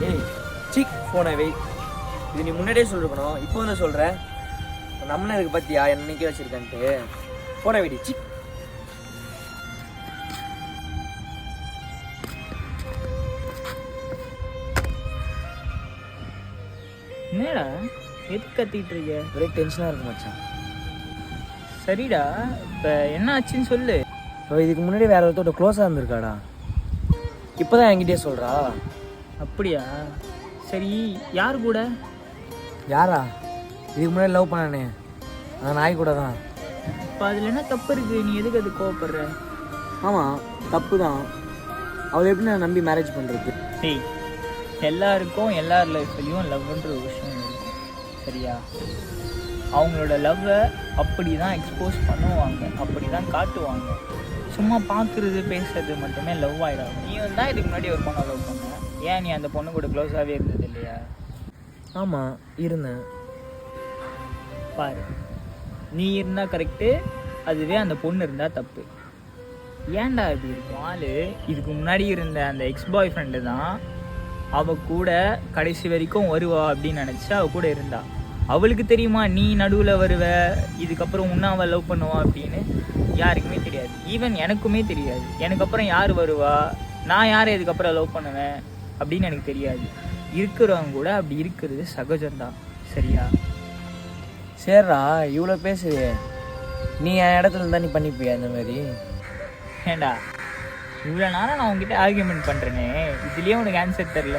ஏய் சிக் ஃபோனை வை. இது நீ முன்னாடியே சொல்லிருக்கணும், இப்போ வந்து சொல்கிற. நம்மளே இருக்கு பார்த்தியா என்னைக்கே வச்சுருக்கேன்ட்டு. ஃபோனை வெடி சிக். என்னடா எதுக்கு கத்திட்டு இருக்க? ஒரே டென்ஷனாக இருக்கு மச்சான். சரிடா, இப்போ என்ன ஆச்சுன்னு சொல்லு. இப்போ இதுக்கு முன்னாடி வேற ஒருத்தோட க்ளோஸாக இருந்திருக்காடா. இப்போ தான் என்கிட்டயே சொல்கிறா. அப்படியா? சரி, யார் கூட? யாரா? இதுக்கு முன்னாடி லவ் பண்ணானே அந்த நாய் கூட தான். இப்போ அதில் என்ன தப்பு இருக்குது? நீ எதுக்கு அது கோவப்படுற? ஆமாம், தப்பு தான். அவளை எப்படி நான் நம்பி மேரேஜ் பண்ணுறது? டேய், எல்லாருக்கும் எல்லார் லைஃப்லையும் லவ்ன்ற ஒரு விஷயம் இருக்கும், சரியா? அவங்களோட லவ்வை அப்படி தான் எக்ஸ்போஸ் பண்ணுவாங்க, அப்படி தான் காட்டுவாங்க. சும்மா பார்க்குறது பேசுறது மட்டுமே லவ் ஆகிடாது. நீ தான் இதுக்கு முன்னாடி ஒரு பொண்ணை லவ் பண்ண, ஏன் நீ அந்த பொண்ணு கூட க்ளோஸாகவே இருந்தது இல்லையா? ஆமாம் இருந்தேன். பாரு, நீ இருந்தால் கரெக்டு, அதுவே அந்த பொண்ணு இருந்தால் தப்பு. ஏன்டா இப்படி இருக்கும்? ஆள் இதுக்கு முன்னாடி இருந்த அந்த எக்ஸ் பாய் ஃப்ரெண்டு தான் அவள் கூட கடைசி வரைக்கும் வருவா அப்படின்னு நினச்சி அவள் கூட இருந்தா. அவளுக்கு தெரியுமா நீ நடுவில் வருவ, இதுக்கப்புறம் உன்ன அவள் லவ் பண்ணுவா அப்படின்னு? யாருக்குமே தெரியாது. ஈவன் எனக்குமே தெரியாது. எனக்கு அப்புறம் யார் வருவா, நான் யாரை இதுக்கப்புறம் லவ் பண்ணுவேன் அப்படின்னு எனக்கு தெரியாது. இருக்கிறவங்க கூட அப்படி இருக்கிறது சகஜம்தான், சரியா? சரிடா, இவ்வளோ பேசுவே, நீ என் இடத்துல இருந்தால் நீ பண்ணிப்பியா இந்த மாதிரி? ஏண்டா, இவ்வளோ நேரம் நான் உங்ககிட்ட ஆர்கியூமெண்ட் பண்ணுறேனே, இதுலேயே உனக்கு ஆன்சர் தெரில.